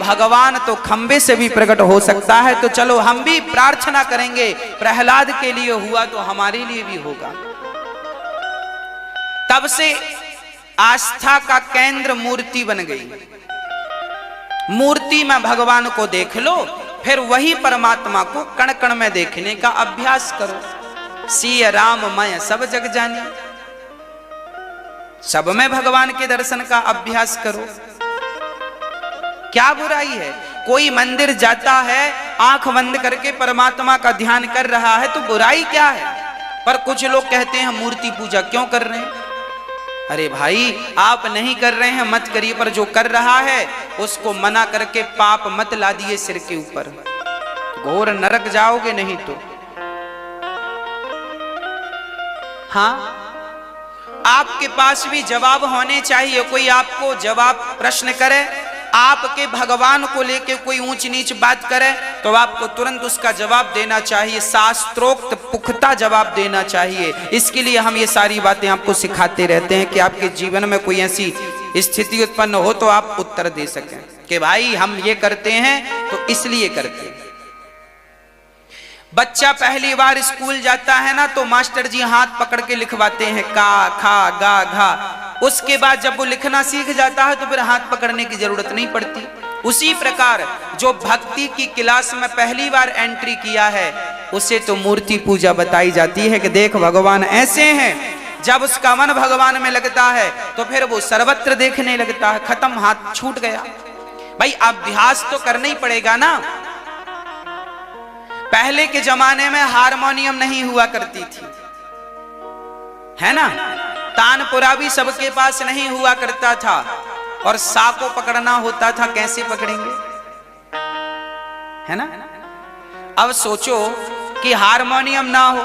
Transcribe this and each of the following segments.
भगवान तो खंबे से भी प्रकट हो सकता है, तो चलो हम भी प्रार्थना करेंगे, प्रहलाद के लिए हुआ तो हमारे लिए भी होगा। तब से आस्था का केंद्र मूर्ति बन गई। मूर्ति में भगवान को देख लो, फिर वही परमात्मा को कण कण में देखने का अभ्यास करो। सिय राम मैं सब जग जानी, सब में भगवान के दर्शन का अभ्यास करो। क्या बुराई है? कोई मंदिर जाता है, आंख बंद करके परमात्मा का ध्यान कर रहा है, तो बुराई क्या है? पर कुछ लोग कहते हैं मूर्ति पूजा क्यों कर रहे हैं? अरे भाई, आप नहीं कर रहे हैं मत करिए, पर जो कर रहा है उसको मना करके पाप मत ला दिए सिर के ऊपर, घोर नरक जाओगे नहीं तो। हाँ, आपके पास भी जवाब होने चाहिए। कोई आपको जवाब प्रश्न करे, आपके भगवान को लेके कोई ऊंच नीच बात करे, तो आपको तुरंत उसका जवाब देना चाहिए, शास्त्रोक्त पुख्ता जवाब देना चाहिए। इसके लिए हम ये सारी बातें आपको सिखाते रहते हैं कि आपके जीवन में कोई ऐसी स्थिति उत्पन्न हो तो आप उत्तर दे सकें कि भाई हम ये करते हैं तो इसलिए करते हैं। बच्चा पहली बार स्कूल जाता है ना, तो मास्टर जी हाथ पकड़ के लिखवाते हैं का खा गा घा। उसके बाद जब वो लिखना सीख जाता है तो फिर हाथ पकड़ने की जरूरत नहीं पड़ती। उसी प्रकार जो भक्ति की क्लास में पहली बार एंट्री किया है, उसे तो मूर्ति पूजा बताई जाती है कि देख भगवान ऐसे हैं। जब उसका मन भगवान में लगता है तो फिर वो सर्वत्र देखने लगता है। खत्म, हाथ छूट गया। भाई अभ्यास तो करना ही पड़ेगा ना। पहले के जमाने में हारमोनियम नहीं हुआ करती थी, है ना। तानपुरा भी सबके पास नहीं हुआ करता था, और सा को पकड़ना होता था, कैसे पकड़ेंगे, है ना। अब सोचो कि हारमोनियम ना हो,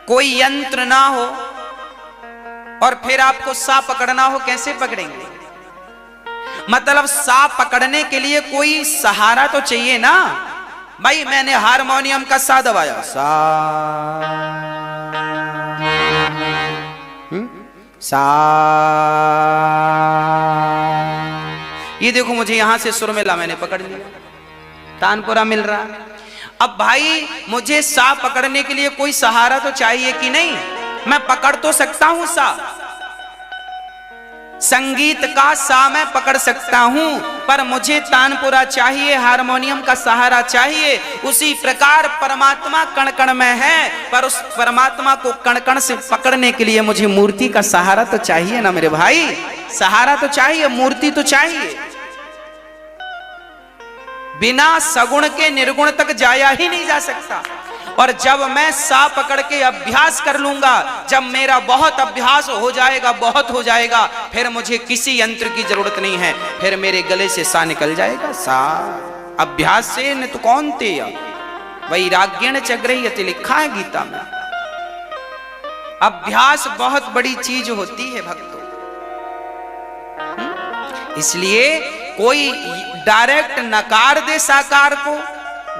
कोई यंत्र ना हो, और फिर आपको सा पकड़ना हो, कैसे पकड़ेंगे? मतलब सा पकड़ने के लिए कोई सहारा तो चाहिए ना। भाई मैंने हारमोनियम का सा दबाया, सा सा, ये देखो मुझे यहां से सुर मिला, मैंने पकड़ लिया, तानपुरा मिल रहा। अब भाई मुझे सा पकड़ने के लिए कोई सहारा तो चाहिए कि नहीं? मैं पकड़ तो सकता हूं सा, संगीत का सा मैं पकड़ सकता हूं, पर मुझे तानपुरा चाहिए, हारमोनियम का सहारा चाहिए। उसी प्रकार परमात्मा कण कण में है, पर उस परमात्मा को कण कण से पकड़ने के लिए मुझे मूर्ति का सहारा तो चाहिए ना मेरे भाई। सहारा तो चाहिए, मूर्ति तो चाहिए। बिना सगुण के निर्गुण तक जाया ही नहीं जा सकता। और जब मैं सा पकड़ के अभ्यास कर लूंगा, जब मेरा बहुत अभ्यास हो जाएगा, बहुत हो जाएगा, फिर मुझे किसी यंत्र की जरूरत नहीं है, फिर मेरे गले से सा निकल जाएगा। सा अभ्यास से न तो कौन ते वैराग्यण चग्रह्यति, लिखा है गीता में। अभ्यास बहुत बड़ी चीज होती है भक्तों। इसलिए कोई डायरेक्ट नकार दे साकार को,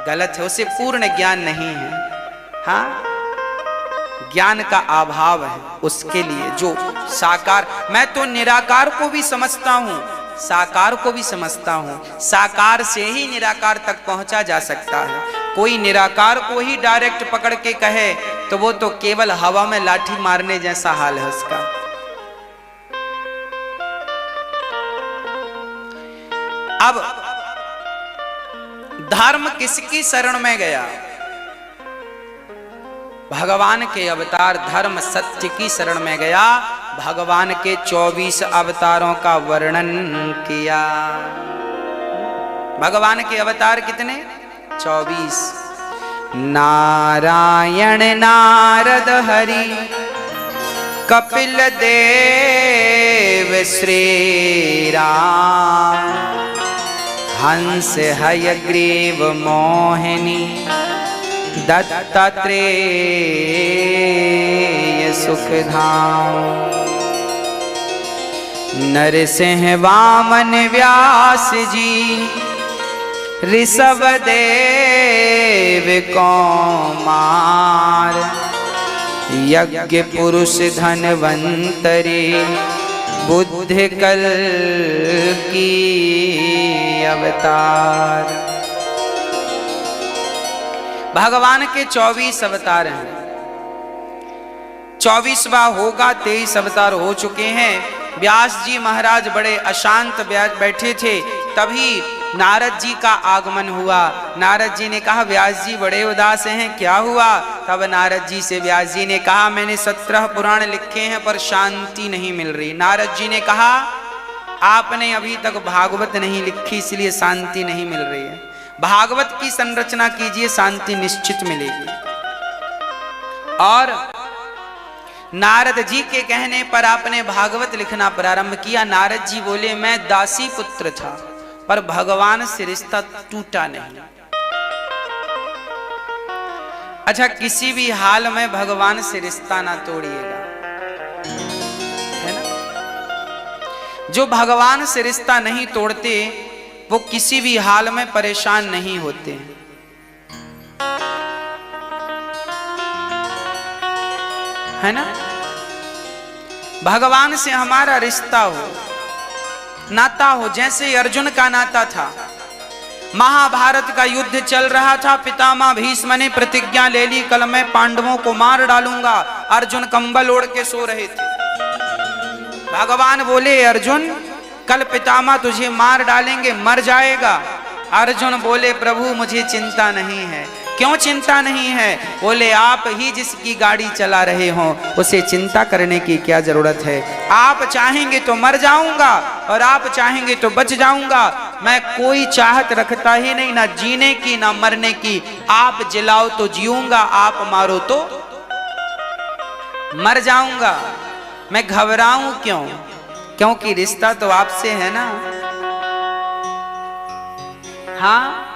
गलत है, उसे पूर्ण ज्ञान नहीं है। हाँ, ज्ञान का अभाव है उसके लिए। जो साकार, मैं तो निराकार को भी समझता हूं, साकार को भी समझता हूं। साकार से ही निराकार तक पहुंचा जा सकता है। कोई निराकार को ही डायरेक्ट पकड़ के कहे तो वो तो केवल हवा में लाठी मारने जैसा हाल है उसका। अब धर्म किसकी शरण में गया? भगवान के अवतार धर्म सत्य की शरण में गया। भगवान के 24 अवतारों का वर्णन किया। भगवान के अवतार कितने? 24। नारायण नारद हरि कपिल देव श्री राम, हंस हयग्रीव मोहिनी दत्तात्रेय सुखधाम, नरसिंह वामन व्यास जी ऋषभ देव कौमार, यज्ञ पुरुष धनवंतरी बुद्ध कल की अवतार। भगवान के 24 अवतार हैं, 24वां होगा, 23 अवतार हो चुके हैं। व्यास जी महाराज बड़े अशांत बैठे थे, तभी नारद जी का आगमन हुआ। नारद जी ने कहा व्यास जी बड़े उदास हैं, क्या हुआ? तब नारद जी से व्यास जी ने कहा मैंने 17 पुराण लिखे हैं पर शांति नहीं मिल रही। नारद जी ने कहा आपने अभी तक भागवत नहीं लिखी इसलिए शांति नहीं मिल रही है। भागवत की संरचना कीजिए, शांति निश्चित मिलेगी। और नारद जी के कहने पर आपने भागवत लिखना प्रारंभ किया। नारद जी बोले मैं दासी पुत्र था पर भगवान से रिश्ता टूटा नहीं। अच्छा, किसी भी हाल में भगवान से रिश्ता ना तोड़िएगा, है ना। जो भगवान से रिश्ता नहीं तोड़ते वो किसी भी हाल में परेशान नहीं होते, है ना। भगवान से हमारा रिश्ता हो, नाता हो, जैसे अर्जुन का नाता था। महाभारत का युद्ध चल रहा था, पितामह भीष्म ने प्रतिज्ञा ले ली कल मैं पांडवों को मार डालूंगा। अर्जुन कंबल ओढ़ के सो रहे थे। भगवान बोले अर्जुन कल पितामह तुझे मार डालेंगे, मर जाएगा। अर्जुन बोले प्रभु मुझे चिंता नहीं है। क्यों चिंता नहीं है? बोले आप ही जिसकी गाड़ी चला रहे हो उसे चिंता करने की क्या जरूरत है। आप चाहेंगे तो मर जाऊंगा और आप चाहेंगे तो बच जाऊंगा। मैं कोई चाहत रखता ही नहीं, ना जीने की ना मरने की। आप जिलाओ तो जीऊंगा, आप मारो तो मर जाऊंगा। मैं घबराऊं क्यों? क्योंकि रिश्ता तो आपसे है ना। हाँ,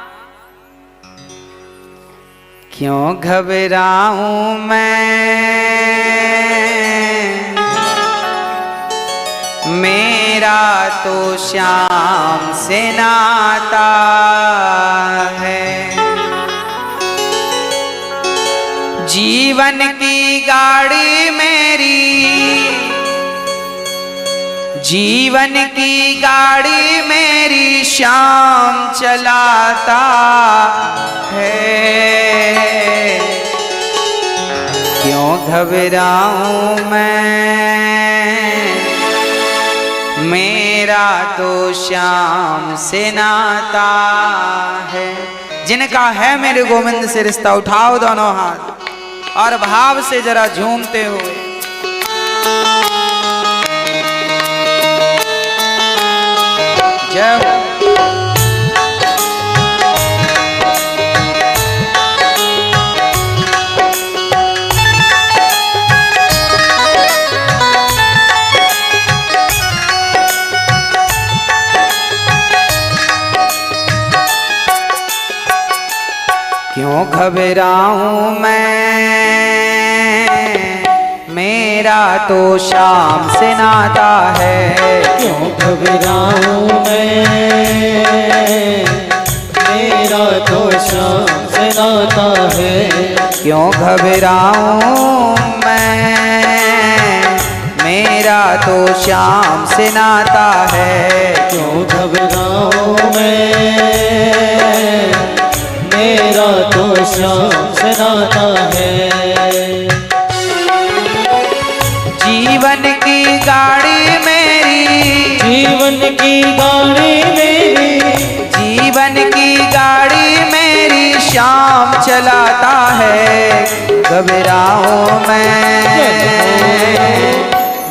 क्यों घबराऊं मैं, मेरा तो श्याम से नाता है। जीवन की गाड़ी मेरी, जीवन की गाड़ी मेरी श्याम चलाता है। क्यों घबराऊं मैं, मेरा तो श्याम से नाता है। जिनका है मेरे गोविंद से रिश्ता, उठाओ दोनों हाथ और भाव से जरा झूमते हुए जय हो। क्यों घबराऊं मैं, मेरा तो श्याम से नाता है। क्यों घबराऊं मैं, मेरा तो श्याम से नाता है। क्यों घबराऊं मैं, मेरा तो श्याम से नाता है। क्यों घबराऊं मैं, मेरा तो श्याम से नाता है। जीवन की गाड़ी मेरी, जीवन की गाड़ी मेरी, जीवन की गाड़ी मेरी श्याम चलाता है। घबराऊं मैं,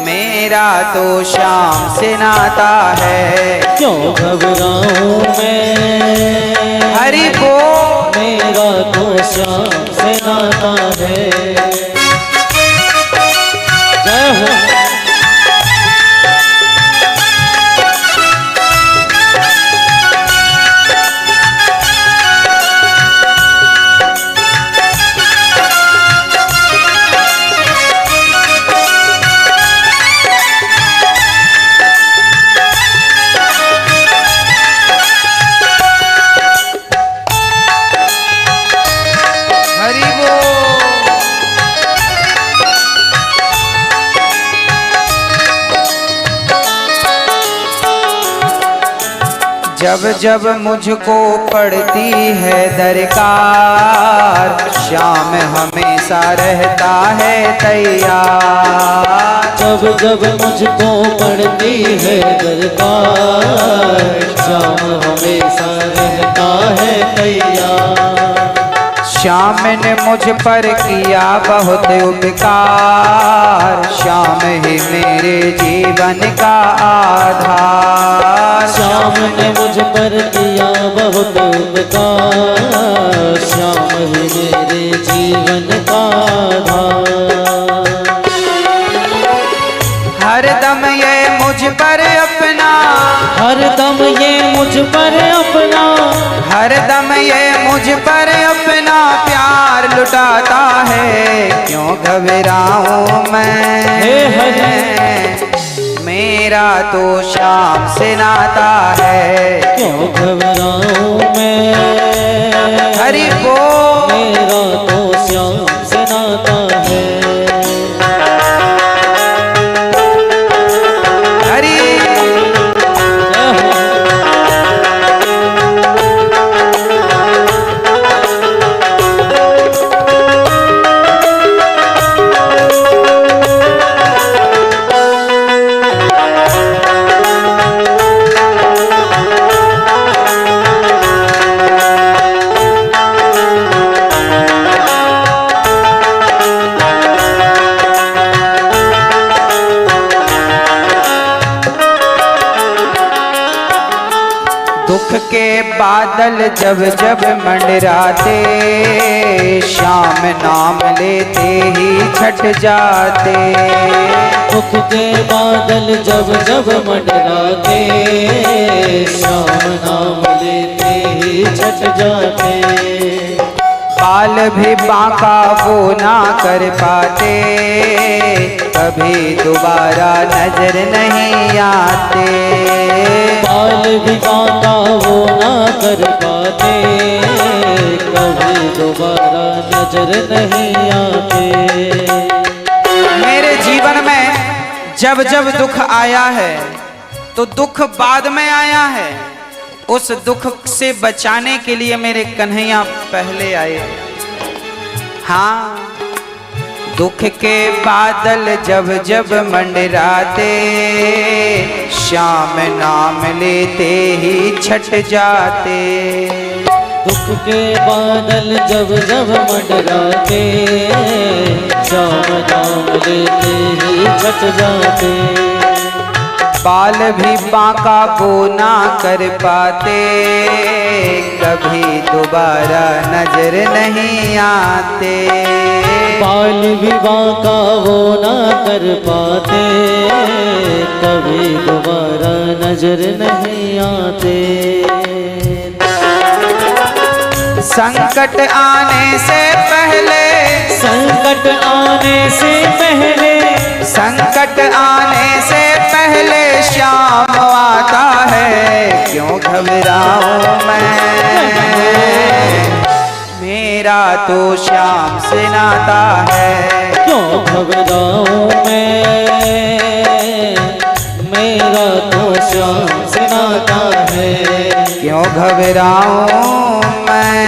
मेरा तो श्याम से नाता है। क्यों घबराऊं मैं, हरि बोल, मेरा तो श्याम से नाता है। जय हो। जब जब मुझको पड़ती है दरकार, श्याम हमेशा रहता है तैयार। जब जब मुझको पड़ती है दरकार, श्याम हमेशा रहता है तैयार। श्याम ने मुझ पर किया बहुत उपकार, श्याम ही मेरे जीवन का आधार। श्याम ने मुझ पर किया बहुत उपकार, श्याम ही मेरे जीवन का आधार। हरदम ये मुझ पर अपना, हरदम ये मुझ पर अपना, हरदम ये मुझ पर अपना प्यार लुटाता है। क्यों घबराऊं मैं, हे हरि मेरा तो श्याम से नाता है। क्यों घबराऊं मैं, हरि बोल, मेरा तो श्याम से नाता है। हरि दुख के बादल जब जब मंडराते, श्याम नाम लेते ही छट जाते। दुख के बादल जब जब मंडराते, श्याम नाम लेते ही छट जाते। बाल भी बांका वो ना कर पाते, कभी दोबारा नजर नहीं आते। बाल भी बांका वो ना कर पाते, कभी दोबारा नजर नहीं आते। मेरे जीवन में जब जब दुख आया है तो दुख बाद में आया है। उस दुख से बचाने के लिए मेरे कन्हैया पहले आए। हाँ, दुख के बादल जब जब मंडराते, श्याम नाम लेते ही छट जाते। दुख के बादल जब जब मंडराते, श्याम नाम लेते ही छट जाते। बाल भी बांका वो ना कर पाते, कभी दोबारा नजर नहीं आते। बाल भी बांका वो ना कर पाते, कभी दोबारा नजर नहीं आते। संकट आने से पहले, संकट आने से पहले, संकट आने से पहले श्याम आता है। क्यों घबराऊं मैं, मेरा तो श्याम से नाता है। क्यों घबराऊं मैं, मेरा तो श्याम से नाता है। क्यों घबराऊं मैं,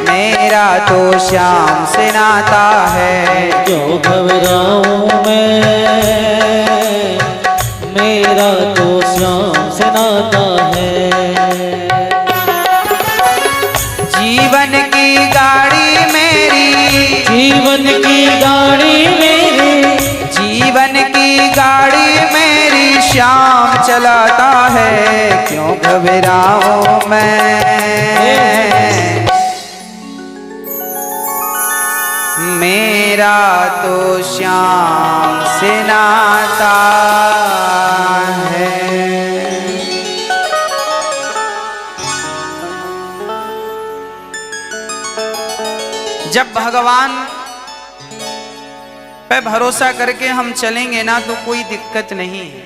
मेरा तो श्याम से नाता है। क्यों घबराऊं मैं, मेरा तो श्याम से नाता है। जीवन की गाड़ी मेरी, जीवन की गाड़ी मेरी, जीवन की गाड़ी मेरी श्याम चलाता है। क्यों घबराऊं मैं, मेरा तो श्याम से नाता है। जब भगवान पे भरोसा करके हम चलेंगे ना तो कोई दिक्कत नहीं है।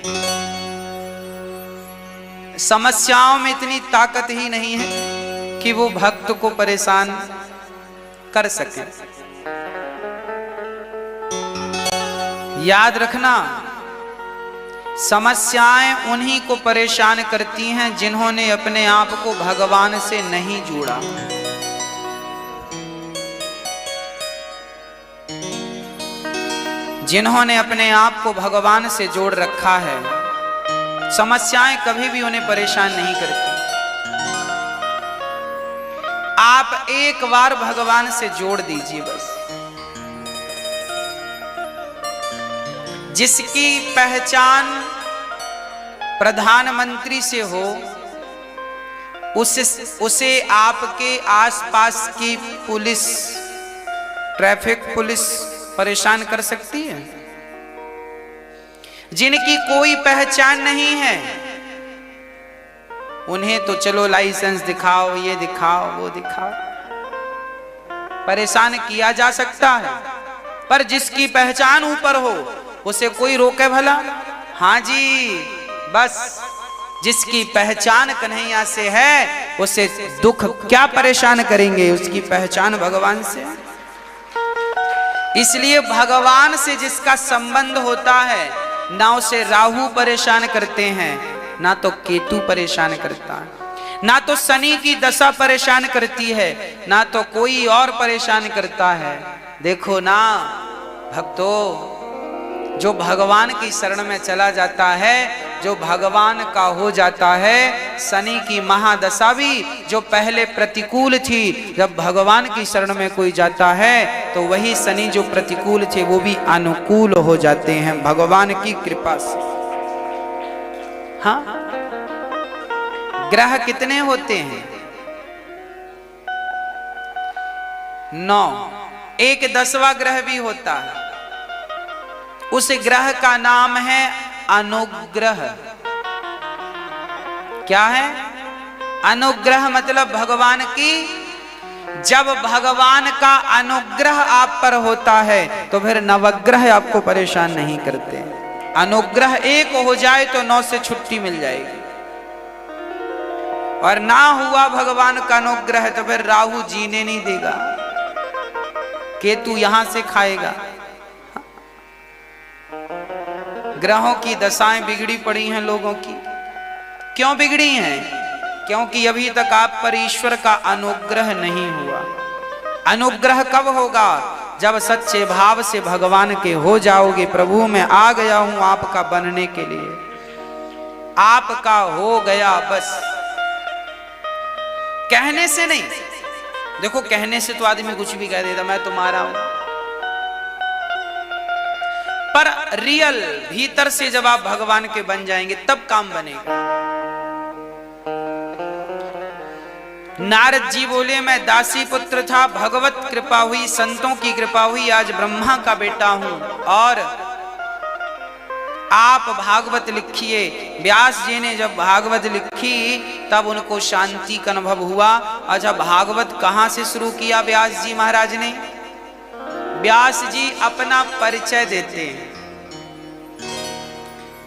समस्याओं में इतनी ताकत ही नहीं है कि वो भक्त को परेशान कर सके। याद रखना, समस्याएं उन्हीं को परेशान करती हैं जिन्होंने अपने आप को भगवान से नहीं जोड़ा। जिन्होंने अपने आप को भगवान से जोड़ रखा है, समस्याएं कभी भी उन्हें परेशान नहीं करती। आप एक बार भगवान से जोड़ दीजिए बस। जिसकी पहचान प्रधानमंत्री से हो, उसे आपके आसपास की पुलिस, ट्रैफिक पुलिस परेशान कर सकती है। जिनकी कोई पहचान नहीं है, उन्हें तो चलो लाइसेंस दिखाओ, ये दिखाओ, वो दिखाओ, परेशान किया जा सकता है। पर जिसकी पहचान ऊपर हो, उसे कोई रोके भला? हाँ जी, बस जिसकी पहचान कन्हैया से है, उसे दुख क्या परेशान करेंगे? उसकी पहचान भगवान से। इसलिए भगवान से जिसका संबंध होता है, ना उसे राहु परेशान करते हैं, ना तो केतु परेशान करता है, ना तो शनि की दशा परेशान करती है, ना तो कोई और परेशान करता है। देखो ना भक्तों, जो भगवान की शरण में चला जाता है, जो भगवान का हो जाता है, शनि की महादशा भी जो पहले प्रतिकूल थी, जब भगवान की शरण में कोई जाता है तो वही शनि जो प्रतिकूल थे वो भी अनुकूल हो जाते हैं भगवान की कृपा से। हाँ, ग्रह कितने होते हैं? 9। एक 10वां ग्रह भी होता है। उस ग्रह का नाम है अनुग्रह। क्या है? अनुग्रह मतलब भगवान की, जब भगवान का अनुग्रह आप पर होता है तो फिर नवग्रह आपको परेशान नहीं करते। अनुग्रह एक हो जाए तो 9 से छुट्टी मिल जाएगी, और ना हुआ भगवान का अनुग्रह तो फिर राहु जीने नहीं देगा, केतु यहां से खाएगा। ग्रहों की दशाएं बिगड़ी पड़ी हैं लोगों की। क्यों बिगड़ी हैं? क्योंकि अभी तक आप पर ईश्वर का अनुग्रह नहीं हुआ। अनुग्रह कब होगा? जब सच्चे भाव से भगवान के हो जाओगे। प्रभु मैं आ गया हूं आपका बनने के लिए, आपका हो गया बस। कहने से नहीं। देखो, कहने से तो आदमी कुछ भी कह देता, मैं तुम्हारा हूं, पर रियल भीतर से जब आप भगवान के बन जाएंगे तब काम बनेगा। नारद जी बोले, मैं दासी पुत्र था, भगवत कृपा हुई, संतों की कृपा हुई, आज ब्रह्मा का बेटा हूं। और आप भागवत लिखिए। व्यास जी ने जब भागवत लिखी तब उनको शांति का अनुभव हुआ। अच्छा, भागवत कहां से शुरू किया व्यास जी महाराज ने? व्यास जी अपना परिचय देते हैं।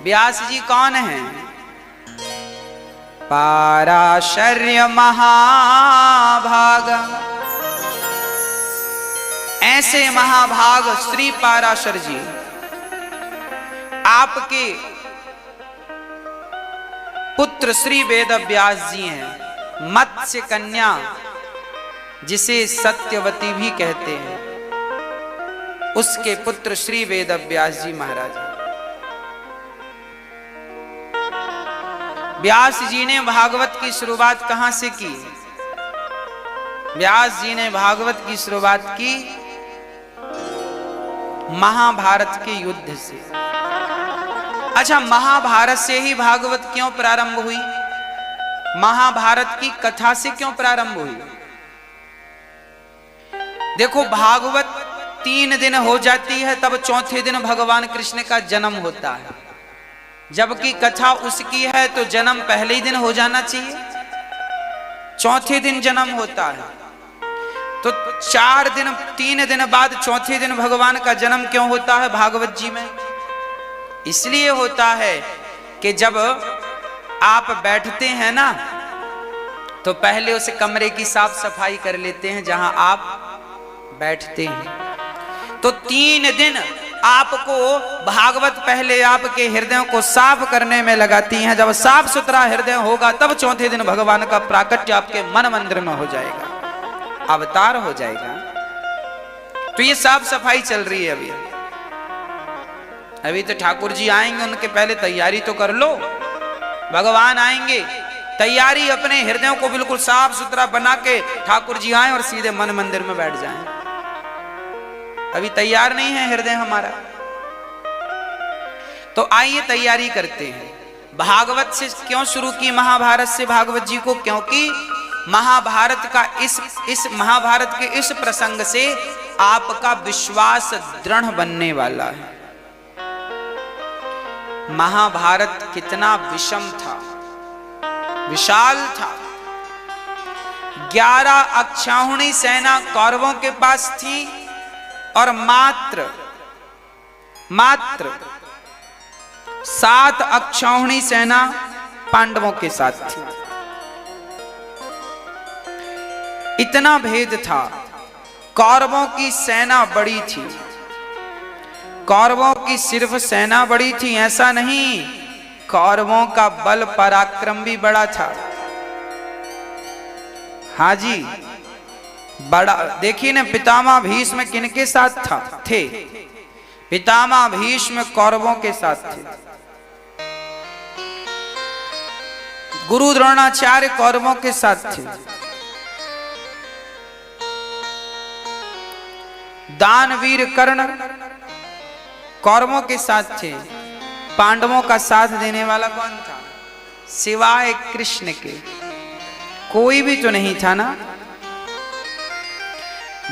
व्यास जी कौन हैं? पाराशर्य महाभाग। ऐसे महाभाग श्री पाराशर जी आपके पुत्र श्री वेद व्यास जी हैं। मत्स्य कन्या जिसे सत्यवती भी कहते हैं, उसके पुत्र श्री वेद व्यास जी महाराज। व्यास जी ने भागवत की शुरुआत कहां से की? व्यास जी ने भागवत की शुरुआत की महाभारत के युद्ध से। अच्छा, महाभारत से ही भागवत क्यों प्रारंभ हुई? महाभारत की कथा से क्यों प्रारंभ हुई? देखो, भागवत 3 दिन हो जाती है, तब चौथे दिन भगवान कृष्ण का जन्म होता है। जबकि कथा उसकी है तो जन्म पहले ही दिन हो जाना चाहिए, चौथे दिन जन्म होता है। तो 3 दिन बाद चौथे दिन भगवान का जन्म क्यों होता है भागवत जी में? इसलिए होता है कि जब आप बैठते हैं ना, तो पहले उस कमरे की साफ सफाई कर लेते हैं जहां आप बैठते हैं। तो 3 दिन आपको भागवत पहले आपके हृदयों को साफ करने में लगाती हैं। जब साफ सुथरा हृदय होगा तब चौथे दिन भगवान का प्राकट्य आपके मन मंदिर में हो जाएगा, अवतार हो जाएगा। तो ये साफ सफाई चल रही है अभी तो ठाकुर जी आएंगे, उनके पहले तैयारी तो कर लो। भगवान आएंगे, तैयारी अपने हृदयों को बिल्कुल साफ सुथरा बना के ठाकुर जी आए और सीधे मन मंदिर में बैठ जाएं। अभी तैयार नहीं है हृदय हमारा, तो आइए तैयारी करते हैं। भागवत से क्यों शुरू की, महाभारत से भागवत जी को? क्योंकि महाभारत का इस महाभारत के इस प्रसंग से आपका विश्वास दृढ़ बनने वाला है। महाभारत कितना विषम था, विशाल था। 11 अक्षौहिणी सेना कौरवों के पास थी और मात्र 7 अक्षौहिणी सेना पांडवों के साथ थी। इतना भेद था। कौरवों की सेना बड़ी थी, कौरवों की सिर्फ सेना बड़ी थी ऐसा नहीं, कौरवों का बल पराक्रम भी बड़ा था। हाँ जी, बड़ा। देखिए ना, पितामह भीष्म किनके साथ थे? पितामह भीष्म कौरवों के साथ थे। गुरु द्रोणाचार्य कौरवों के साथ थे। दानवीर कर्ण कौरवों के साथ थे। पांडवों का साथ देने वाला कौन था? सिवाय कृष्ण के कोई भी तो नहीं था ना।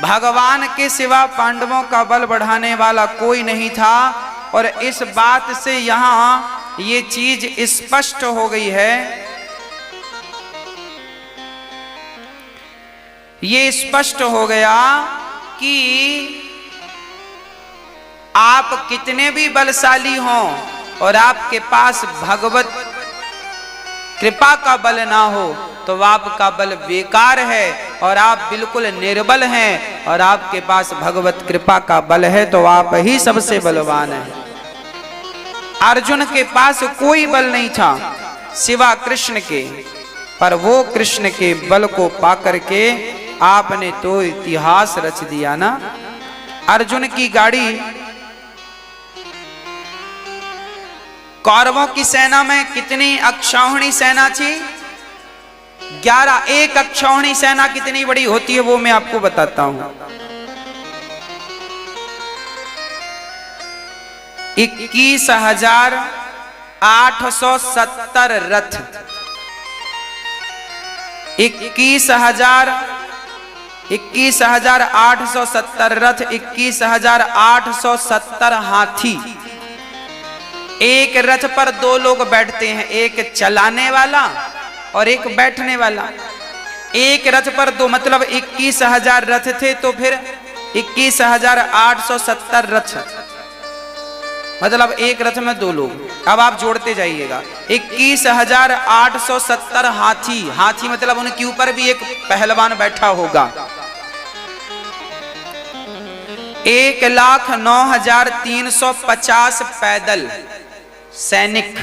भगवान के सिवा पांडवों का बल बढ़ाने वाला कोई नहीं था। और इस बात से यहां ये चीज स्पष्ट हो गई है, ये स्पष्ट हो गया कि आप कितने भी बलशाली हों और आपके पास भगवत कृपा का बल ना हो तो आपका बल बेकार है और आप बिल्कुल निर्बल हैं। और आपके पास भगवत कृपा का बल है तो आप ही सबसे बलवान हैं। अर्जुन के पास कोई बल नहीं था सिवा कृष्ण के, पर वो कृष्ण के बल को पाकर के आपने तो इतिहास रच दिया ना। अर्जुन की गाड़ी कौरवों की सेना में कितनी अक्षौहिणी सेना थी? 11। एक अक्षौहिणी सेना कितनी बड़ी होती है वो मैं आपको बताता हूं। 21,870 रथ, 21,870 रथ, 21,870 हाथी। एक रथ पर 2 लोग बैठते हैं, एक चलाने वाला और एक बैठने वाला। एक रथ पर 2 मतलब 21,000 रथ थे, तो फिर 21,870 रथ मतलब एक रथ में 2 लोग। अब आप जोड़ते जाइएगा। 21,870 हाथी, हाथी मतलब उनके ऊपर भी एक पहलवान बैठा होगा। 1,09,350 पैदल सैनिक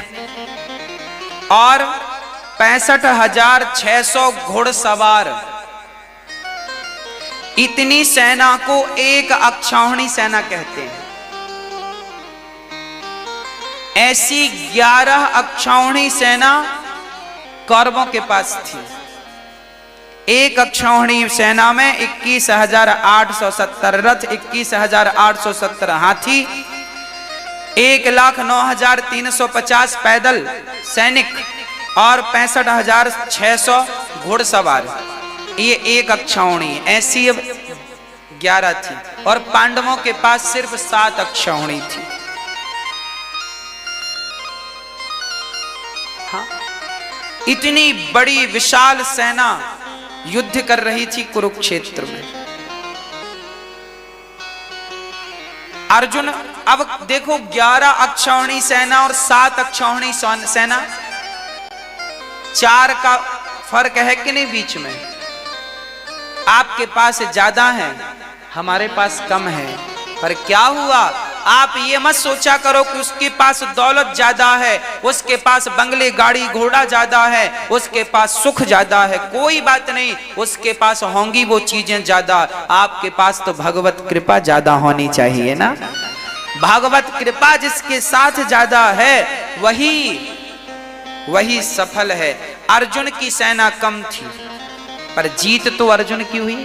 और 65,600 घुड़सवार। इतनी सेना को एक अक्षौहिणी सेना कहते हैं। ऐसी 11 अक्षौहिणी सेना कौरवों के पास थी। एक अक्षौहिणी सेना में 21,870 रथ, 21,870 हाथी, 1,09,350 पैदल सैनिक और 65,600 घुड़सवार। ये एक अक्षौहिणी, ऐसी 11 थी। और पांडवों के पास सिर्फ 7 अक्षौहिणी थी। हाँ? इतनी बड़ी विशाल सेना युद्ध कर रही थी कुरुक्षेत्र में। अर्जुन, अब देखो 11 अक्षौहिणी सेना और 7 अक्षौहिणी सेना, 4 का फर्क है कि नहीं बीच में? आपके पास ज्यादा है, हमारे पास कम है। पर क्या हुआ? आप ये मत सोचा करो कि उसके पास दौलत ज्यादा है, उसके पास बंगले गाड़ी घोड़ा ज्यादा है, उसके पास सुख ज्यादा है। कोई बात नहीं, उसके पास होंगी वो चीजें ज्यादा, आपके पास तो भगवत कृपा ज्यादा होनी चाहिए ना। भगवत कृपा जिसके साथ ज्यादा है वही सफल है। अर्जुन की सेना कम थी पर जीत तो अर्जुन की हुई।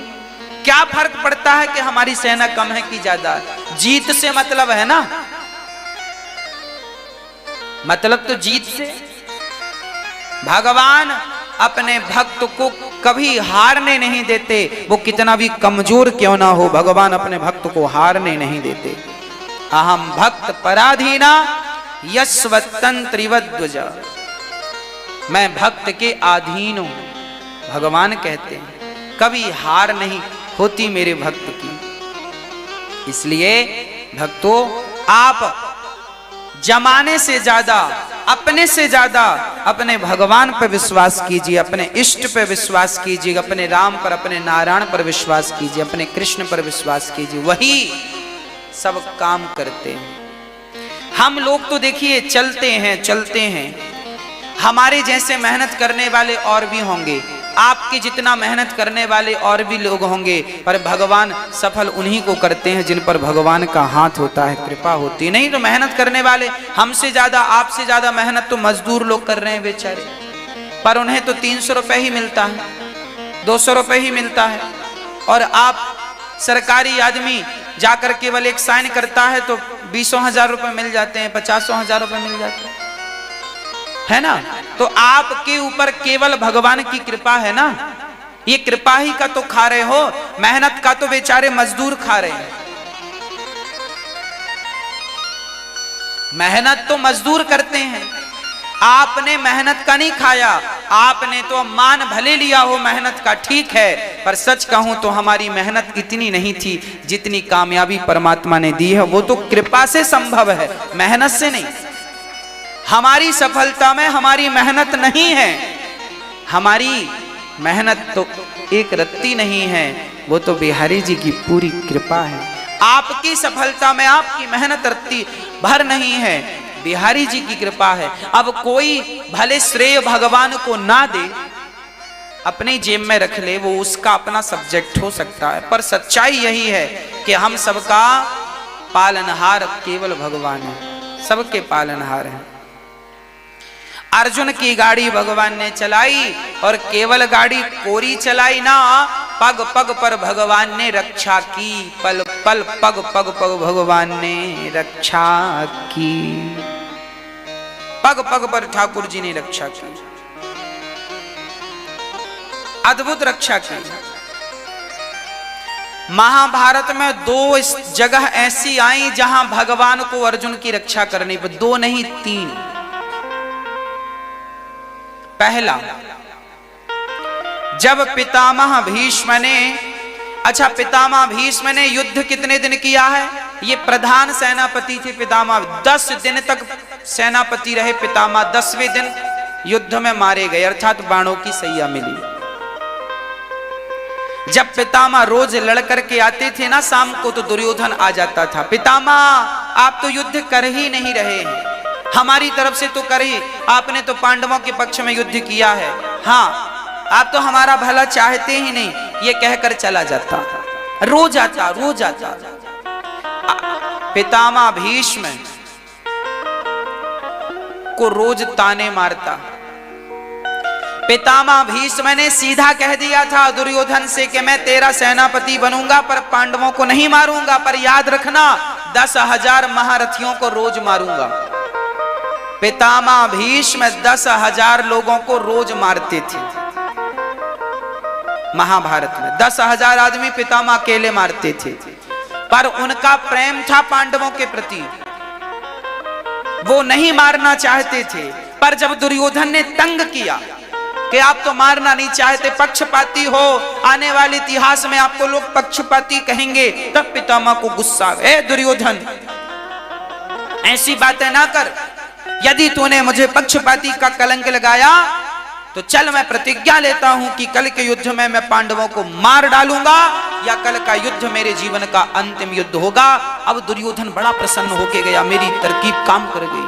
क्या फर्क पड़ता है कि हमारी सेना कम है कि ज्यादा है? जीत से मतलब है ना, मतलब तो जीत से। भगवान अपने भक्त को कभी हारने नहीं देते, वो कितना भी कमजोर क्यों ना हो, भगवान अपने भक्त को हारने नहीं देते। अहम भक्त पराधीना यस्वतंत्रिवद्वज, मैं भक्त के अधीन हूं, भगवान कहते हैं। कभी हार नहीं होती मेरे भक्त की। इसलिए भक्तों, आप जमाने से ज्यादा, अपने से ज्यादा अपने भगवान पर विश्वास कीजिए, अपने इष्ट पर विश्वास कीजिए, अपने राम पर, अपने नारायण पर विश्वास कीजिए, अपने कृष्ण पर विश्वास कीजिए, वही सब काम करते हैं। हम लोग तो देखिए चलते हैं, हमारे जैसे मेहनत करने वाले और भी होंगे, आपके जितना मेहनत करने वाले और भी लोग होंगे, पर भगवान सफल उन्हीं को करते हैं जिन पर भगवान का हाथ होता है, कृपा होती है। नहीं तो मेहनत करने वाले हमसे ज्यादा, आपसे ज्यादा मेहनत तो मजदूर लोग कर रहे हैं बेचारे, पर उन्हें तो 300 रुपए ही मिलता है, 200 रुपए ही मिलता है। और आप सरकारी आदमी जाकर केवल एक साइन करता है तो 20,000 रुपए मिल जाते हैं, 50,000 रुपए मिल जाते हैं, है ना। तो आपके ऊपर केवल भगवान की कृपा है ना, ये कृपा ही का तो खा रहे हो, मेहनत का तो बेचारे मजदूर खा रहे हैं। मेहनत तो मजदूर करते हैं, आपने मेहनत का नहीं खाया, आपने तो मान भले लिया हो मेहनत का, ठीक है, पर सच कहूं तो हमारी मेहनत इतनी नहीं थी जितनी कामयाबी परमात्मा ने दी है। वो तो कृपा से संभव है, मेहनत से नहीं। हमारी सफलता में हमारी मेहनत नहीं है, हमारी मेहनत तो एक रत्ती नहीं है, वो तो बिहारी जी की पूरी कृपा है। आपकी सफलता में आपकी मेहनत रत्ती भर नहीं है, बिहारी जी की कृपा है। अब कोई भले श्रेय भगवान को ना दे, अपनी जेब में रख ले, वो उसका अपना सब्जेक्ट हो सकता है, पर सच्चाई यही है कि हम सबका पालनहार केवल भगवान है, सबके पालनहार हैं। अर्जुन की गाड़ी भगवान ने चलाई, और केवल गाड़ी कोरी चलाई ना, पग पग पर भगवान ने रक्षा की, पल पल पग पग पग भगवान ने रक्षा की, पग पग पर ठाकुर जी ने रक्षा की, अद्भुत रक्षा की। महाभारत में 2 जगह ऐसी आई जहां भगवान को अर्जुन की रक्षा करनी पड़ी, 2 नहीं 3। पहला, जब पितामह भीष्म ने, अच्छा पितामह भीष्म ने युद्ध कितने दिन किया है? ये प्रधान सेनापति थे पितामह, 10 दिन तक सेनापति रहे पितामह, 10वें दिन युद्ध में मारे गए, अर्थात बाणों की सैया मिली। जब पितामह रोज लड़ करके आते थे ना शाम को, तो दुर्योधन आ जाता था, पितामह आप तो युद्ध कर ही नहीं रहे हैं, हमारी तरफ से तो कर ही, आपने तो पांडवों के पक्ष में युद्ध किया है, हाँ आप तो हमारा भला चाहते ही नहीं, ये कहकर चला जाता, रोज आता। पितामह भीष्म को रोज ताने मारता। पितामह भीष्म ने सीधा कह दिया था दुर्योधन से कि मैं तेरा सेनापति बनूंगा पर पांडवों को नहीं मारूंगा, पर याद रखना 10,000 महारथियों को रोज मारूंगा। पितामह भीष्म 10,000 लोगों को रोज मारते थे। महाभारत में 10,000 आदमी पितामह अकेले मारते थे, पर उनका प्रेम था पांडवों के प्रति, वो नहीं मारना चाहते थे। पर जब दुर्योधन ने तंग किया कि आप तो मारना नहीं चाहते, पक्षपाती हो, आने वाले इतिहास में आपको लोग पक्षपाती कहेंगे, तब पितामह को गुस्सा, ए दुर्योधन ऐसी बातें ना कर, यदि तूने मुझे पक्षपाती का कलंक लगाया तो चल मैं प्रतिज्ञा लेता हूं कि कल के युद्ध में मैं पांडवों को मार डालूंगा, या कल का युद्ध मेरे जीवन का अंतिम युद्ध होगा। अब दुर्योधन बड़ा प्रसन्न होके गया, मेरी तरकीब काम कर गई,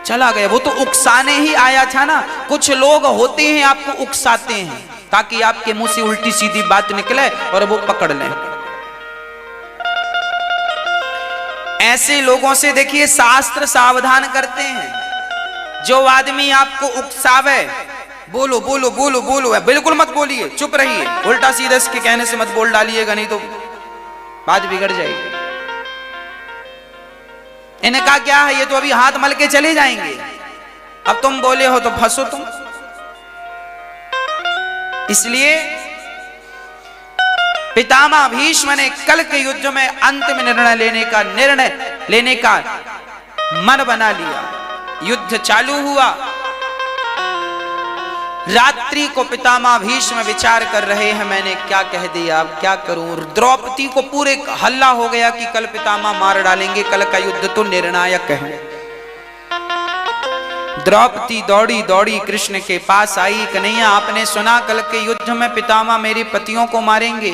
चला गया। वो तो उकसाने ही आया था ना। कुछ लोग होते हैं आपको उकसाते हैं ताकि आपके मुंह से उल्टी सीधी बात निकले और वो पकड़ लें। ऐसे लोगों से देखिए शास्त्र सावधान करते हैं। जो आदमी आपको उकसावे, बोलो बोलो बोलो बोलो, बिल्कुल मत बोलिए, चुप रहिए, उल्टा सीधा इसके कहने से मत बोल डालिएगा, नहीं तो बात बिगड़ जाएगी। इन्हें कहा क्या है, ये तो अभी हाथ मल के चले जाएंगे, अब तुम बोले हो तो फंसो तुम। इसलिए पितामह भीष्म ने कल के युद्ध में अंतिम निर्णय लेने का मन बना लिया। युद्ध चालू हुआ। रात्रि को पितामह भीष्म विचार कर रहे हैं, मैंने क्या कह दिया, अब क्या करूं। द्रौपदी को पूरे हल्ला हो गया कि कल पितामह मार डालेंगे, कल का युद्ध तो निर्णायक है। द्रौपदी दौड़ी दौड़ी कृष्ण के पास आई, कन्हैया आपने सुना कल के युद्ध में पितामह मेरे पतियों को मारेंगे।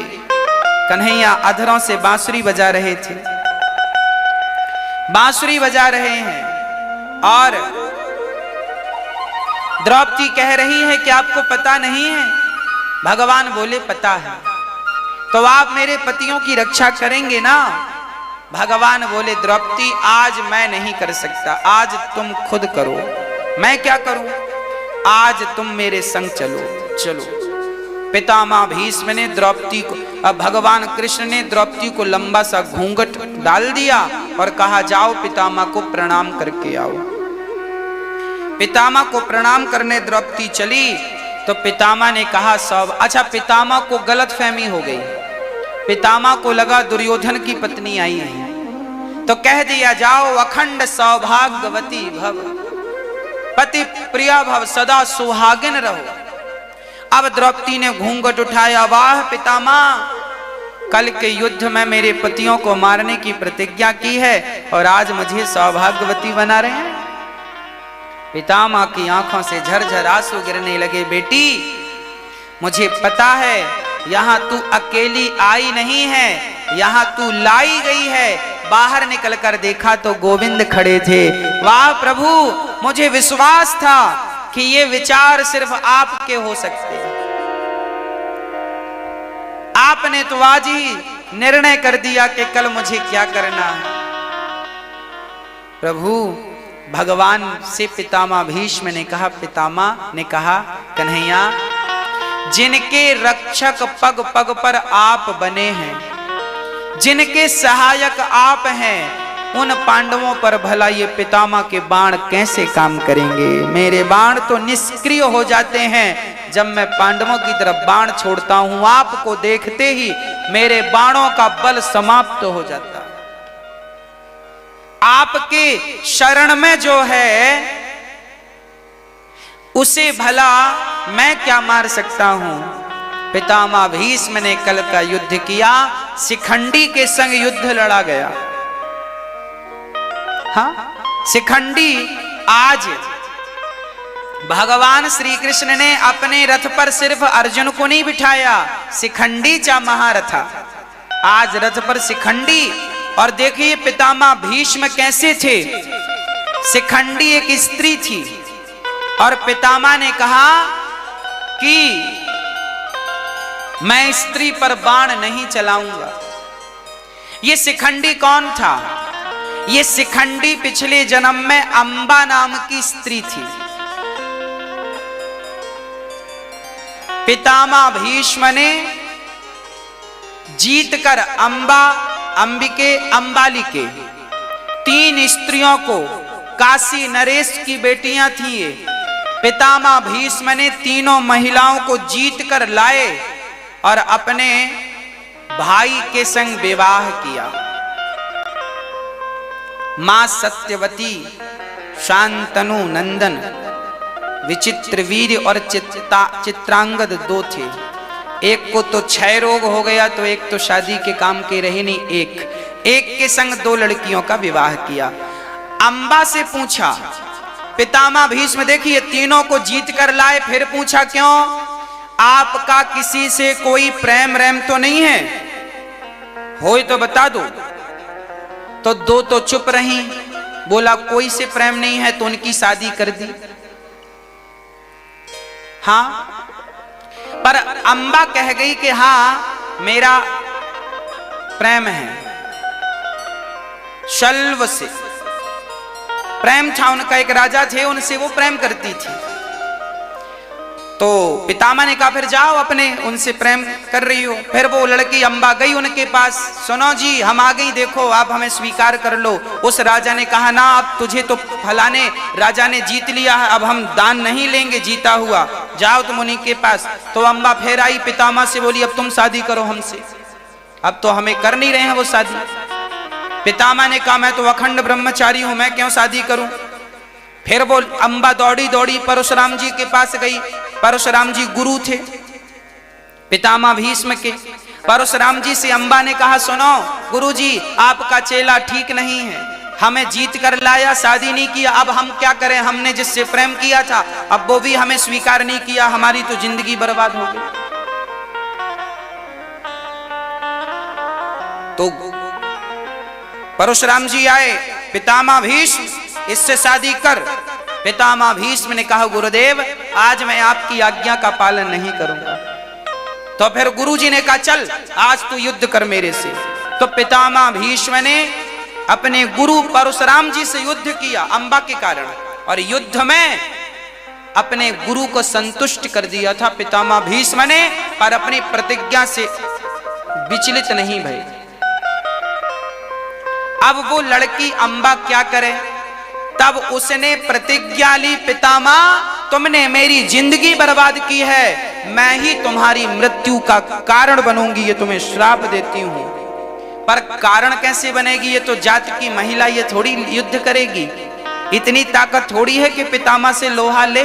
कन्हैया अधरों से बांसुरी बजा रहे थे, बांसुरी बजा रहे हैं, और द्रौपदी कह रही है कि आपको पता नहीं है। भगवान बोले पता है, तो आप मेरे पतियों की रक्षा करेंगे ना। भगवान बोले द्रौपदी आज मैं नहीं कर सकता, आज तुम खुद करो। मैं क्या करूं, आज तुम मेरे संग चलो। चलो पितामह भीष्म ने द्रौपदी को, अब भगवान कृष्ण ने द्रौपदी को लंबा सा घूंघट डाल दिया और कहा जाओ पितामह को प्रणाम करके आओ। पितामह को प्रणाम करने द्रौपदी चली तो पितामह ने कहा सब। अच्छा, पितामह को गलतफहमी हो गई, पितामह को लगा दुर्योधन की पत्नी आई है, तो कह दिया जाओ अखंड सौभाग्यवती भव, पति प्रिया भव, सदा सुहागिन रहो। अब द्रौपदी ने घूंघट उठाया, वाह पितामह, कल के युद्ध में मेरे पतियों को मारने की प्रतिज्ञा की है और आज मुझे सौभाग्यवती बना रहे हैं। पितामह की आंखों से झरझर आंसू गिरने लगे। बेटी मुझे पता है यहाँ तू अकेली आई नहीं है, यहाँ तू लाई गई है। बाहर निकल कर देखा तो गोविंद खड़े थे। वाह प्रभु, मुझे विश्वास था कि ये विचार सिर्फ आपके हो सकते हैं। आपने तो आज ही निर्णय कर दिया कि कल मुझे क्या करना है। प्रभु भगवान से पितामह भीष्म ने कहा, पितामह ने कहा कन्हैया, जिनके रक्षक पग पग पर आप बने हैं, जिनके सहायक आप हैं, उन पांडवों पर भला ये पितामह के बाण कैसे काम करेंगे। मेरे बाण तो निष्क्रिय हो जाते हैं जब मैं पांडवों की तरफ बाण छोड़ता हूं। आपको देखते ही मेरे बाणों का बल समाप्त हो जाता है। आपके शरण में जो है उसे भला मैं क्या मार सकता हूं। पितामह भीष्म ने कल का युद्ध किया, शिखंडी के संग युद्ध लड़ा गया। हाँ, शिखंडी आज भगवान श्री कृष्ण ने अपने रथ पर सिर्फ अर्जुन को नहीं बिठाया, शिखंडी चा महारथा। आज रथ पर शिखंडी। और देखिए पितामह भीष्म कैसे थे। शिखंडी एक स्त्री थी और पितामह ने कहा कि मैं स्त्री पर बाण नहीं चलाऊंगा। ये शिखंडी कौन था? ये शिखंडी पिछले जन्म में अंबा नाम की स्त्री थी। पितामह भीष्म ने जीतकर अंबालिके 3 स्त्रियों को, काशी नरेश की बेटियां थी ये, पितामह भीष्म ने तीनों महिलाओं को जीतकर लाए और अपने भाई के संग विवाह किया। मां सत्यवती, शांतनु नंदन, विचित्र वीर और चित्रांगद 2 थे। एक को तो क्षय रोग हो गया तो एक तो शादी के काम के रहे नहीं। एक के संग 2 लड़कियों का विवाह किया। अंबा से पूछा, पितामह भीष्म देखिए तीनों को जीत कर लाए, फिर पूछा क्यों, आपका किसी से कोई प्रेम रैम तो नहीं है, होए तो बता दो। तो दो तो चुप रही, बोला कोई से प्रेम नहीं है, तो उनकी शादी कर दी। हाँ, पर अंबा कह गई कि हाँ मेरा प्रेम है, शल्व से प्रेम था उनका, एक राजा थे उनसे वो प्रेम करती थी। तो पितामह ने कहा फिर जाओ अपने उनसे प्रेम कर रही हो। फिर वो लड़की अंबा गई उनके पास, सुनो जी हम आ गई, देखो आप हमें स्वीकार कर लो। उस राजा ने कहा ना, अब तुझे तो फलाने राजा ने जीत लिया है, अब हम दान नहीं लेंगे जीता हुआ, जाओ तुम उन्हीं के पास। तो अंबा फिर आई पितामह से बोली अब तुम शादी करो हमसे, अब तो हमें कर नहीं रहे हैं वो शादी। पितामह ने कहा मैं तो अखंड ब्रह्मचारी हूं, मैं क्यों शादी करूं। फिर वो अंबा दौड़ी दौड़ी परशुराम जी के पास गई। परशुराम जी गुरु थे पितामह भीष्म के। परशुराम जी से अंबा ने कहा सुनो गुरु जी, आपका चेला ठीक नहीं है, हमें जीत कर लाया, शादी नहीं किया, अब हम क्या करें, हमने जिससे प्रेम किया था अब वो भी हमें स्वीकार नहीं किया, हमारी तो जिंदगी बर्बाद हो गई। तो परशुराम जी आए, पितामह भीष्म इससे शादी कर। पितामह भीष्म ने कहा गुरुदेव आज मैं आपकी आज्ञा का पालन नहीं करूंगा। तो फिर गुरुजी ने कहा चल आज तू युद्ध कर मेरे से। तो पितामह भीष्म ने अपने गुरु परशुराम जी से युद्ध किया अंबा के कारण, और युद्ध में अपने गुरु को संतुष्ट कर दिया था पितामह भीष्म ने, पर अपनी प्रतिज्ञा से विचलित नहीं भई। अब वो लड़की अंबा क्या करे, तब उसने प्रतिज्ञा ली पितामह तुमने मेरी जिंदगी बर्बाद की है, मैं ही तुम्हारी मृत्यु का कारण बनूंगी, ये तुम्हें श्राप देती हूं। पर कारण कैसे बनेगी, ये तो जात की महिला, ये थोड़ी युद्ध करेगी, इतनी ताकत थोड़ी है कि पितामह से लोहा ले।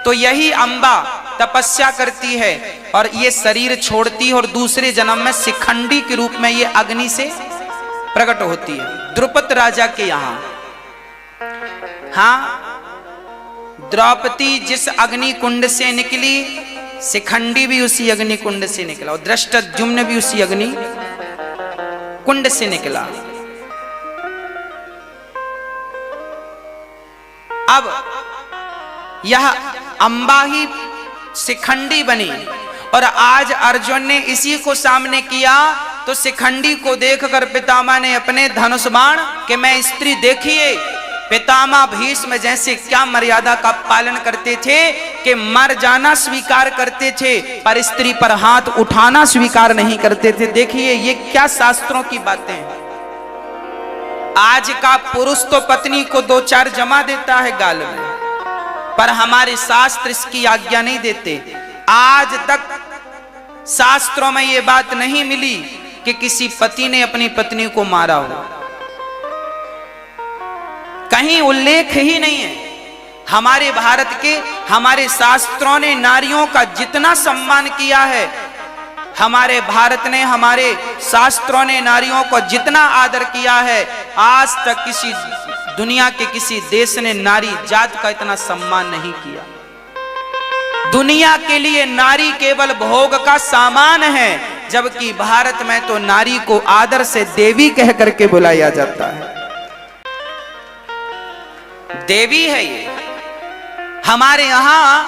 तो यही अंबा तपस्या करती है और ये शरीर छोड़ती है और दूसरे जन्म में शिखंडी के रूप में ये अग्नि से प्रकट होती है। द्रुपद राजा के यहाँ, हाँ, द्रौपदी जिस अग्नि कुंड से निकली, शिखंडी भी उसी अग्नि कुंड से निकला, और धृष्टद्युम्न भी उसी अग्नि कुंड से निकला। अब यह अंबा ही शिखंडी बनी, और आज अर्जुन ने इसी को सामने किया। तो शिखंडी को देखकर पितामह ने अपने धनुष बाण कि मैं स्त्री देखिए, पितामह भीष्म जैसे क्या मर्यादा का पालन करते थे कि मर जाना स्वीकार करते थे पर स्त्री पर हाथ उठाना स्वीकार नहीं करते थे। देखिए ये क्या शास्त्रों की बातें हैं। आज का पुरुष तो पत्नी को 2-4 जमा देता है गाल में, पर हमारे शास्त्र इसकी आज्ञा नहीं देते। आज तक शास्त्रों में ये बात नहीं मिली कि किसी पति ने अपनी पत्नी को मारा हो, कहीं उल्लेख ही नहीं है। हमारे भारत के हमारे शास्त्रों ने नारियों का जितना सम्मान किया है, हमारे भारत ने हमारे शास्त्रों ने नारियों को जितना आदर किया है, आज तक किसी दुनिया के किसी देश ने नारी जात का इतना सम्मान नहीं किया। दुनिया के लिए नारी केवल भोग का सामान है, जबकि भारत में तो नारी को आदर से देवी कह करके बुलाया जाता है। देवी है ये। हमारे यहां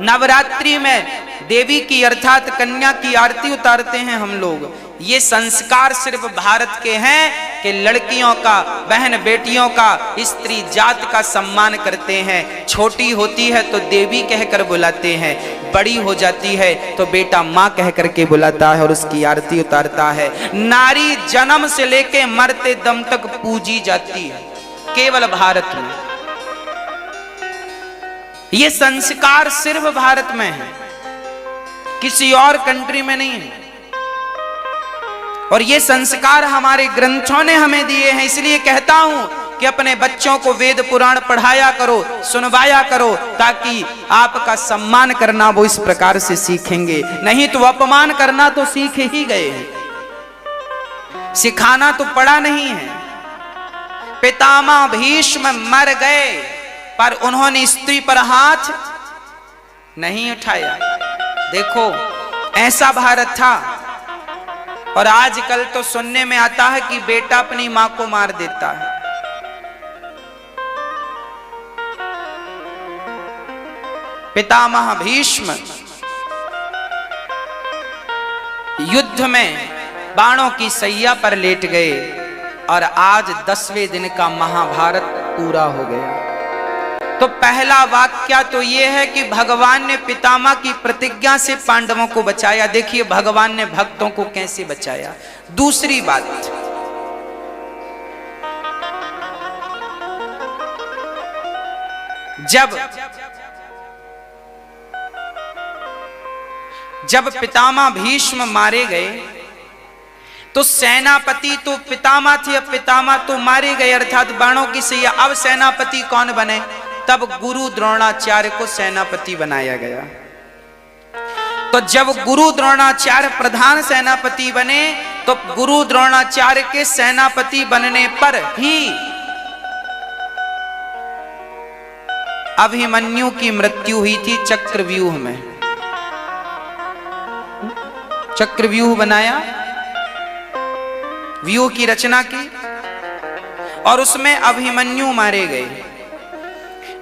नवरात्रि में देवी की अर्थात कन्या की आरती उतारते हैं हम लोग। ये संस्कार सिर्फ भारत के हैं कि लड़कियों का, बहन बेटियों का, स्त्री जात का सम्मान करते हैं। छोटी होती है तो देवी कहकर बुलाते हैं, बड़ी हो जाती है तो बेटा माँ कह करके बुलाता है और उसकी आरती उतारता है। नारी जन्म से लेके मरते दम तक पूजी जाती है केवल भारत में। ये संस्कार सिर्फ भारत में है, किसी और कंट्री में नहीं है। और ये संस्कार हमारे ग्रंथों ने हमें दिए हैं। इसलिए कहता हूं कि अपने बच्चों को वेद पुराण पढ़ाया करो, सुनवाया करो, ताकि आपका सम्मान करना वो इस प्रकार से सीखेंगे। नहीं तो अपमान करना तो सीख ही गए हैं, सिखाना तो पड़ा नहीं है। पितामह भीष्म मर गए पर उन्होंने स्त्री पर हाथ नहीं उठाया। देखो ऐसा भारत था। और आजकल तो सुनने में आता है कि बेटा अपनी मां को मार देता है। पितामह भीष्म युद्ध में बाणों की सैया पर लेट गए और आज 10वें दिन का महाभारत पूरा हो गया। तो पहला वाक्य तो यह है कि भगवान ने पितामह की प्रतिज्ञा से पांडवों को बचाया। देखिए भगवान ने भक्तों को कैसे बचाया। दूसरी बात, जब पितामह भीष्म मारे गए तो सेनापति तो पितामह थे, अब पितामह तो मारे गए अर्थात बाणों की सैया। अब सेनापति कौन बने? तब गुरु द्रोणाचार्य को सेनापति बनाया गया। तो जब गुरु द्रोणाचार्य प्रधान सेनापति बने तो गुरु द्रोणाचार्य के सेनापति बनने पर ही अभिमन्यु की मृत्यु हुई थी चक्रव्यूह में। चक्रव्यूह बनाया, व्यूह की रचना की और उसमें अभिमन्यु मारे गए।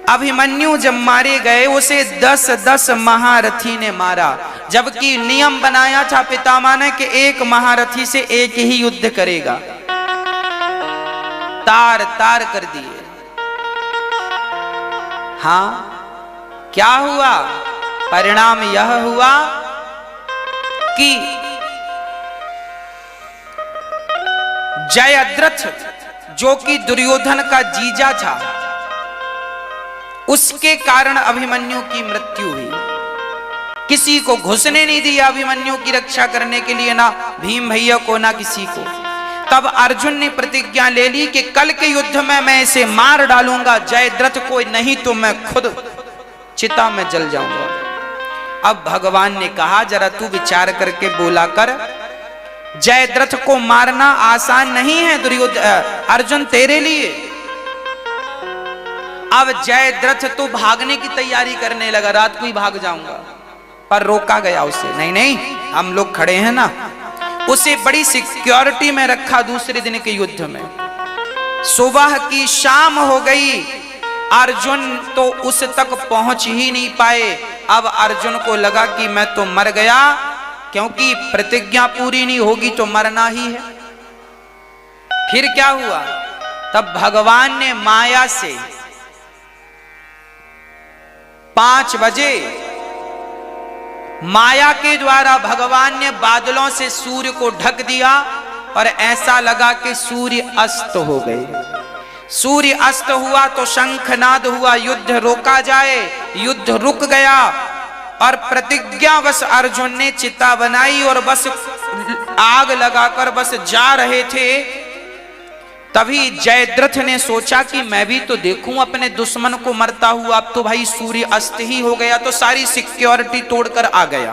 अभिमन्यु जब मारे गए उसे 10-10 महारथी ने मारा, जबकि नियम बनाया था पितामह ने कि एक महारथी से एक ही युद्ध करेगा। तार तार कर दिए। हाँ, क्या हुआ? परिणाम यह हुआ कि जयद्रथ जो कि दुर्योधन का जीजा था, उसके कारण अभिमन्यु की मृत्यु हुई। किसी को घुसने नहीं दिया अभिमन्यु की रक्षा करने के लिए, ना भीम भैया को ना किसी को। तब अर्जुन ने प्रतिज्ञा ले ली कि कल के युद्ध में मैं इसे मार डालूंगा जयद्रथ को, नहीं तो मैं खुद चिता में जल जाऊंगा। अब भगवान ने कहा जरा तू विचार करके बोला कर, जयद्रथ को मारना आसान नहीं है दुर्योधन अर्जुन तेरे लिए। अब जयद्रथ तो भागने की तैयारी करने लगा, रात को ही भाग जाऊंगा, पर रोका गया उसे। नहीं नहीं, हम लोग खड़े हैं ना। उसे बड़ी सिक्योरिटी में रखा। दूसरे दिन के युद्ध में सुबह की शाम हो गई, अर्जुन तो उस तक पहुंच ही नहीं पाए। अब अर्जुन को लगा कि मैं तो मर गया, क्योंकि प्रतिज्ञा पूरी नहीं होगी तो मरना ही है। फिर क्या हुआ? तब भगवान ने माया से 5 बजे माया के द्वारा भगवान ने बादलों से सूर्य को ढक दिया और ऐसा लगा कि सूर्य अस्त हो गए। सूर्य अस्त हुआ तो शंखनाद हुआ, युद्ध रोका जाए। युद्ध रुक गया और प्रतिज्ञावश अर्जुन ने चिता बनाई और बस आग लगाकर बस जा रहे थे। तभी जयद्रथ ने सोचा कि मैं भी तो देखूं अपने दुश्मन को मरता हुआ। अब तो भाई सूर्य अस्त ही हो गया, तो सारी सिक्योरिटी तोड़कर आ गया।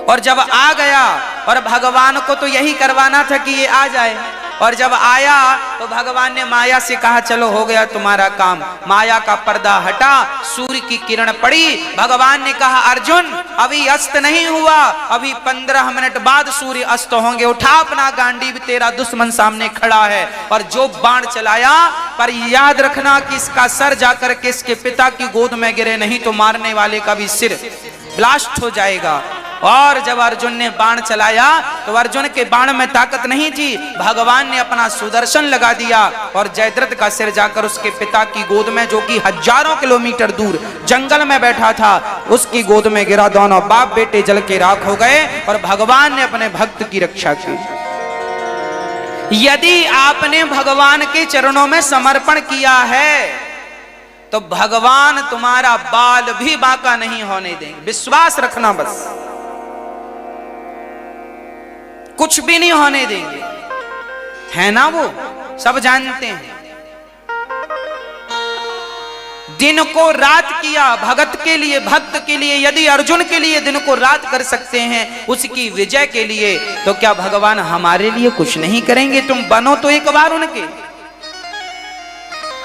और जब आ गया, और भगवान को तो यही करवाना था कि ये आ जाए, और जब आया तो भगवान ने माया से कहा चलो हो गया तुम्हारा काम। माया का पर्दा हटा, सूर्य की किरण पड़ी। भगवान ने कहा अर्जुन अभी अस्त नहीं हुआ, अभी 15 मिनट बाद सूर्य अस्त होंगे। उठा अपना गांडीव, तेरा दुश्मन सामने खड़ा है। और जो बाण चलाया, पर याद रखना कि इसका सर जाकर के इसके पिता की गोद में गिरे, नहीं तो मारने वाले का भी सिर ब्लास्ट हो जाएगा। और जब अर्जुन ने बाण चलाया तो अर्जुन के बाण में ताकत नहीं थी। भगवान ने अपना सुदर्शन लगा दिया और जयद्रथ का सिर जाकर उसके पिता की गोद में, जो कि हजारों किलोमीटर दूर जंगल में बैठा था, उसकी गोद में गिरा। दोनों बाप बेटे जल के राख हो गए और भगवान ने अपने भक्त की रक्षा की। यदि आपने भगवान के चरणों में समर्पण किया है तो भगवान तुम्हारा बाल भी बांका नहीं होने देंगे। विश्वास रखना, बस कुछ भी नहीं होने देंगे, है ना? वो सब जानते हैं। दिन को रात किया भगत के लिए, भक्त के लिए। यदि अर्जुन के लिए दिन को रात कर सकते हैं उसकी विजय के लिए, तो क्या भगवान हमारे लिए कुछ नहीं करेंगे? तुम बनो तो एक बार उनके।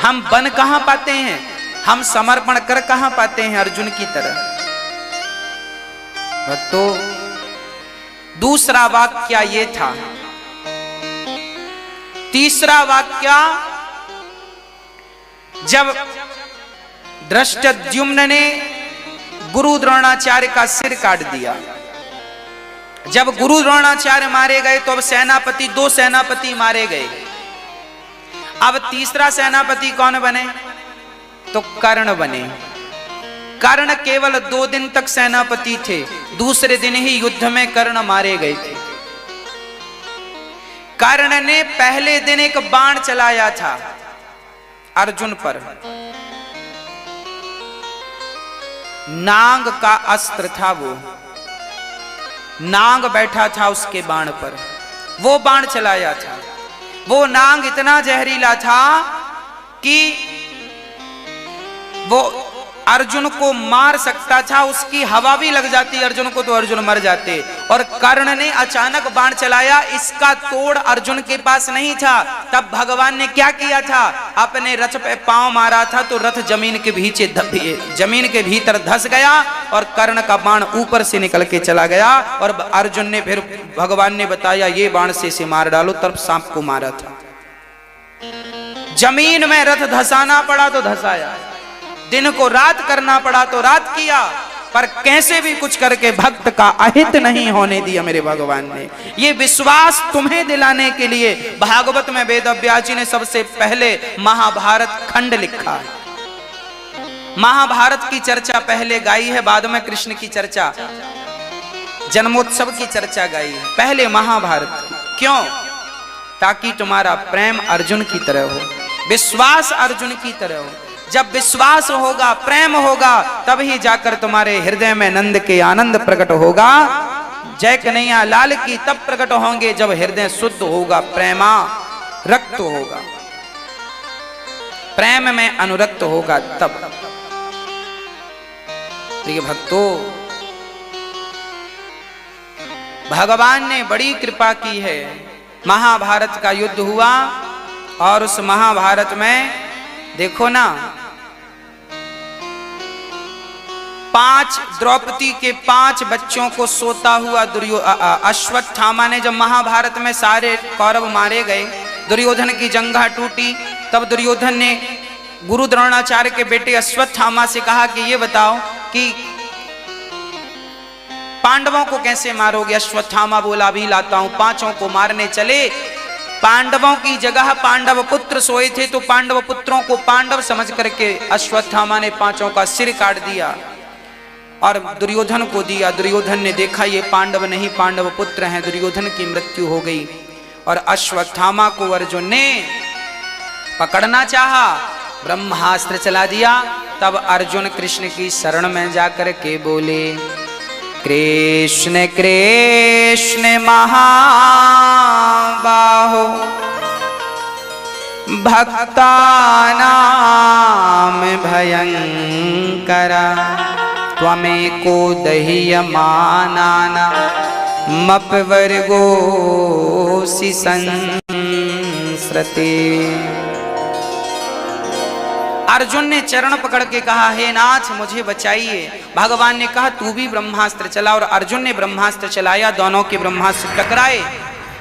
हम बन कहां पाते हैं, हम समर्पण कर कहां पाते हैं अर्जुन की तरह। तो दूसरा वाक्य ये था। तीसरा वाक्य, जब धृष्टद्युम्न ने गुरु द्रोणाचार्य का सिर काट दिया, जब गुरु द्रोणाचार्य मारे गए तो अब सेनापति, 2 सेनापति मारे गए। अब तीसरा सेनापति कौन बने? तो कर्ण बने। कर्ण केवल 2 दिन तक सेनापति थे, दूसरे दिन ही युद्ध में कर्ण मारे गए थे। कर्ण ने पहले दिन एक बाण चलाया था अर्जुन पर, नाग का अस्त्र था, वो नाग बैठा था उसके बाण पर, वो बाण चलाया था। वो नाग इतना जहरीला था कि वो अर्जुन को मार सकता था, उसकी हवा भी लग जाती अर्जुन को तो अर्जुन मर जाते। और कर्ण ने अचानक बाण चलाया, इसका तोड़ अर्जुन के पास नहीं था। तब भगवान ने क्या किया था, अपने रथ पे पांव मारा था तो रथ जमीन के भीतर धंस गया और कर्ण का बाण ऊपर से निकल के चला गया। और अर्जुन ने फिर, भगवान ने बताया ये बाण से इसे मार डालो, तब सांप को मारा था। जमीन में रथ धसाना पड़ा तो धसाया, दिन को रात करना पड़ा तो रात किया, पर कैसे भी कुछ करके भक्त का अहित नहीं होने दिया मेरे भगवान ने। ये विश्वास तुम्हें दिलाने के लिए भागवत में वेदव्यास जी ने सबसे पहले महाभारत खंड लिखा है। महाभारत की चर्चा पहले गाई है, बाद में कृष्ण की चर्चा, जन्मोत्सव की चर्चा गाई है, पहले महाभारत की। क्यों? ताकि तुम्हारा प्रेम अर्जुन की तरह हो, विश्वास अर्जुन की तरह हो। जब विश्वास होगा, प्रेम होगा, तभी जाकर तुम्हारे हृदय में नंद के आनंद प्रकट होगा। जय कन्हैया लाल की तब प्रकट होंगे जब हृदय शुद्ध होगा, प्रेमा रक्त होगा, प्रेम में अनुरक्त होगा तब। प्रिय भक्तों, भगवान ने बड़ी कृपा की है। महाभारत का युद्ध हुआ और उस महाभारत में देखो ना, 5 द्रौपदी के 5 बच्चों को सोता हुआ अश्वत्थामा ने, जब महाभारत में सारे कौरव मारे गए, दुर्योधन की जंघा टूटी, तब दुर्योधन ने गुरु द्रोणाचार्य के बेटे अश्वत्थामा से कहा कि ये बताओ कि पांडवों को कैसे मारोगे। अश्वत्थामा बोला अभी लाता हूं। 5 को मारने चले, पांडवों की जगह पांडव पुत्र सोए थे तो पांडव पुत्रों को पांडव समझ करके अश्वत्थामा ने 5 का सिर काट दिया और दुर्योधन को दिया। दुर्योधन ने देखा ये पांडव नहीं, पांडव पुत्र हैं, दुर्योधन की मृत्यु हो गई। और अश्वत्थामा को अर्जुन ने पकड़ना चाहा, ब्रह्मास्त्र चला दिया। तब अर्जुन कृष्ण की शरण में जाकर के बोले, कृष्ण कृष्ण महाबाहो भक्तानां भयंकरा, त्वमेको दह्यमानानामपवर्गोऽसि संस्रते। अर्जुन ने चरण पकड़ के कहा, हे नाथ मुझे बचाइए। भगवान ने कहा तू भी ब्रह्मास्त्र चला, और अर्जुन ने ब्रह्मास्त्र चलाया, दोनों के ब्रह्मास्त्र टकराए।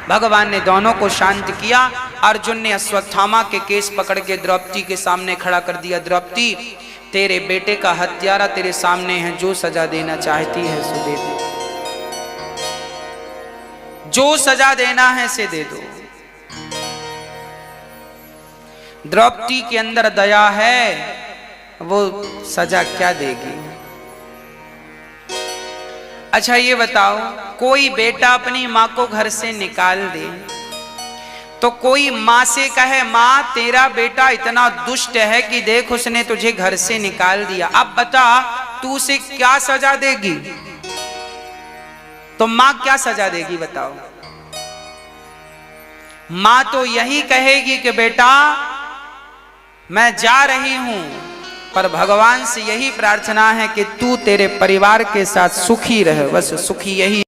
भगवान ने दोनों को शांत किया। अर्जुन ने अश्वत्थामा के केस पकड़ के द्रौपदी के सामने खड़ा कर दिया। द्रौपदी, तेरे बेटे का हत्यारा तेरे सामने है, जो सजा देना चाहती है सो दे दे, जो सजा देना है से दे दो। द्रौपदी के अंदर दया है, वो सजा क्या देगी। अच्छा ये बताओ, कोई बेटा अपनी माँ को घर से निकाल दे तो कोई माँ से कहे माँ तेरा बेटा इतना दुष्ट है कि देख उसने तुझे घर से निकाल दिया, अब बता तू उसे क्या सजा देगी। तो माँ क्या सजा देगी बताओ। माँ तो यही कहेगी कि बेटा मैं जा रही हूं, पर भगवान से यही प्रार्थना है कि तू तेरे परिवार के साथ सुखी रहे, बस सुखी यही